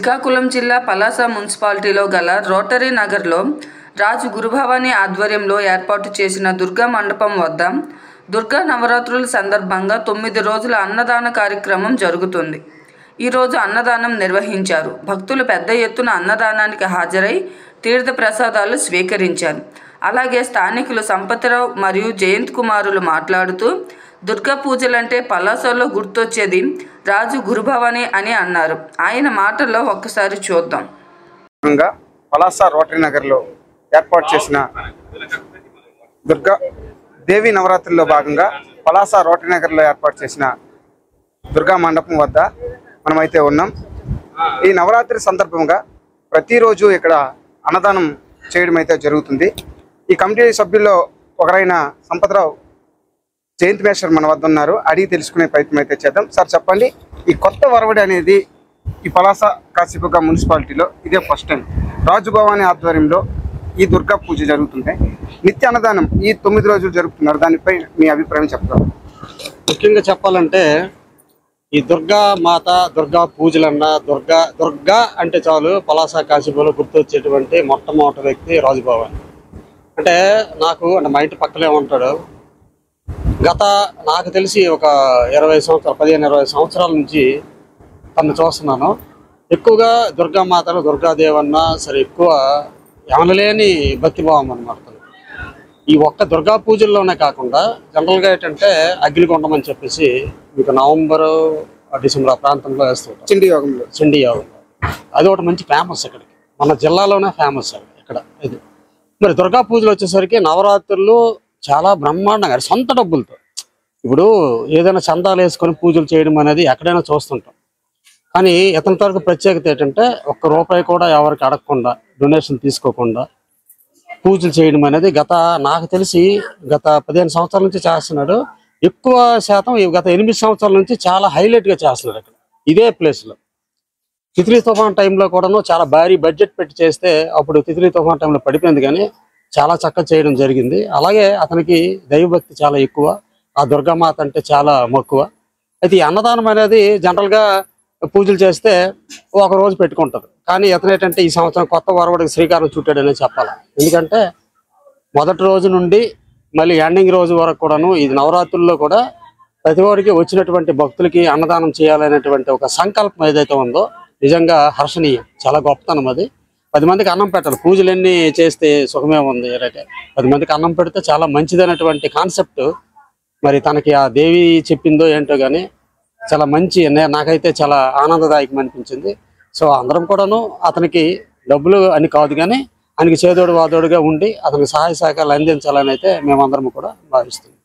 శ్రీకాకుళం జిల్లా పలాస మున్సిపాలిటీలో గల రోటరీ నగర్లో రాజు గురుభవాని ఆధ్వర్యంలో ఏర్పాటు చేసిన దుర్గా మండపం వద్ద దుర్గా నవరాత్రుల సందర్భంగా 9 రోజుల అన్నదాన కార్యక్రమం జరుగుతుంది. ఈరోజు అన్నదానం నిర్వహించారు. భక్తులు పెద్ద ఎత్తున అన్నదానానికి హాజరై తీర్థ ప్రసాదాలు స్వీకరించారు. అలాగే స్థానికులు సంపతిరావు మరియు జయంత్ కుమారులు మాట్లాడుతూ దుర్గా పూజలంటే పలాసలో గుర్తొచ్చేది రాజు గురుభవాని అని అన్నారు. ఆయన మాటల్లో ఒక్కసారి చూద్దాం. పలాస రోటరీ నగర్లో ఏర్పాటు చేసిన దుర్గా దేవి నవరాత్రుల్లో భాగంగా పలాస రోటరీ నగర్లో ఏర్పాటు చేసిన దుర్గా మండపం వద్ద మనమైతే ఉన్నాం. ఈ నవరాత్రి సందర్భంగా ప్రతిరోజు ఇక్కడ అన్నదానం చేయడం అయితే జరుగుతుంది. ఈ కమిటీ సభ్యుల్లో ఒకరైన సంపత్రావు జయంత్ మేషర్ మన వద్ద ఉన్నారు. అడిగి తెలుసుకునే ప్రయత్నం అయితే చేద్దాం. సార్ చెప్పండి, ఈ కొత్త వరవడి అనేది ఈ పలాస కాశీబుగ్గ మున్సిపాలిటీలో ఇదే ఫస్ట్ టైం రాజుభవాని ఆధ్వర్యంలో ఈ దుర్గా పూజ జరుగుతుంది. నిత్య అన్నదానం ఈ 9 రోజులు జరుగుతున్నారు. దానిపై మీ అభిప్రాయం చెప్తారు. ముఖ్యంగా చెప్పాలంటే ఈ దుర్గా మాత దుర్గా పూజలన్నా దుర్గా అంటే చాలు పలాస కాశీబులో గుర్తొచ్చేటువంటి మొట్టమొదటి వ్యక్తి రాజుభవాని. అంటే మా ఇంటి పక్కలే ఉంటాడు. నాకు తెలిసి ఒక 15-20 సంవత్సరాల నుంచి తను చూస్తున్నాను. ఎక్కువగా దుర్గామాతను దుర్గాదేవన్న సరే ఎక్కువ ఎమనలేని భక్తిభావం అన్నమాట. ఈ ఒక్క దుర్గా పూజల్లోనే కాకుండా జనరల్గా ఏంటంటే అగ్నికొండమని చెప్పేసి మీకు నవంబర్ డిసెంబర్ ఆ ప్రాంతంలో వేస్తుంటాం. చండీ యోగంలో అది ఒకటి మంచి ఫేమస్. ఇక్కడికి మన జిల్లాలోనే ఫేమస్ ఇక్కడ ఇది. మరి దుర్గా పూజలు వచ్చేసరికి నవరాత్రులు చాలా బ్రహ్మాండంగా సొంత డబ్బులతో ఇప్పుడు ఏదైనా చందాలు వేసుకొని పూజలు చేయడం అనేది ఎక్కడైనా చూస్తుంటాం. కానీ ఇతని వరకు ప్రత్యేకత ఏంటంటే ₹1 కూడా ఎవరికి అడగకుండా డొనేషన్ తీసుకోకుండా పూజలు చేయడం అనేది నాకు తెలిసి గత 15 సంవత్సరాల నుంచి చేస్తున్నాడు. ఎక్కువ శాతం గత 8 సంవత్సరాల నుంచి చాలా హైలైట్గా చేస్తున్నాడు ఇక్కడ ఇదే ప్లేస్లో. తిత్లీ తుఫాన్ టైంలో కూడాను చాలా భారీ బడ్జెట్ పెట్టి చేస్తే అప్పుడు తిత్లీ తుఫాన్ టైంలో పడిపోయింది, కానీ చాలా చక్కగా చేయడం జరిగింది. అలాగే అతనికి దైవభక్తి చాలా ఎక్కువ, ఆ దుర్గామాత అంటే చాలా మక్కువ. అయితే ఈ అన్నదానం అనేది జనరల్గా పూజలు చేస్తే ఒక రోజు పెట్టుకుంటారు. కానీ ఇతనేటంటే ఈ సంవత్సరం కొత్త వరవడికి శ్రీకారం చుట్టాడనే చెప్పాలి. ఎందుకంటే మొదటి రోజు నుండి మళ్ళీ ఎండింగ్ రోజు వరకు కూడాను ఇది నవరాత్రుల్లో కూడా ప్రతి వారికి వచ్చినటువంటి భక్తులకి అన్నదానం చేయాలనేటువంటి ఒక సంకల్పం ఏదైతే ఉందో నిజంగా హర్షణీయం, చాలా గొప్పతనం. అది 10 మందికి అన్నం పెట్టాలి. పూజలన్నీ చేస్తే సుఖమే ఉంది. 10 మందికి అన్నం పెడితే చాలా మంచిదనేటువంటి కాన్సెప్ట్ మరి తనకి ఆ దేవి చెప్పిందో ఏంటో కానీ చాలా మంచి, నాకైతే చాలా ఆనందదాయకం అనిపించింది. సో అందరం కూడాను అతనికి డబ్బులు అని కాదు కానీ ఆయనకి చేదోడు వాదోడుగా ఉండి అతనికి సహాయ సహకారాలు అందించాలని అయితే మేమందరం కూడా భావిస్తున్నాం.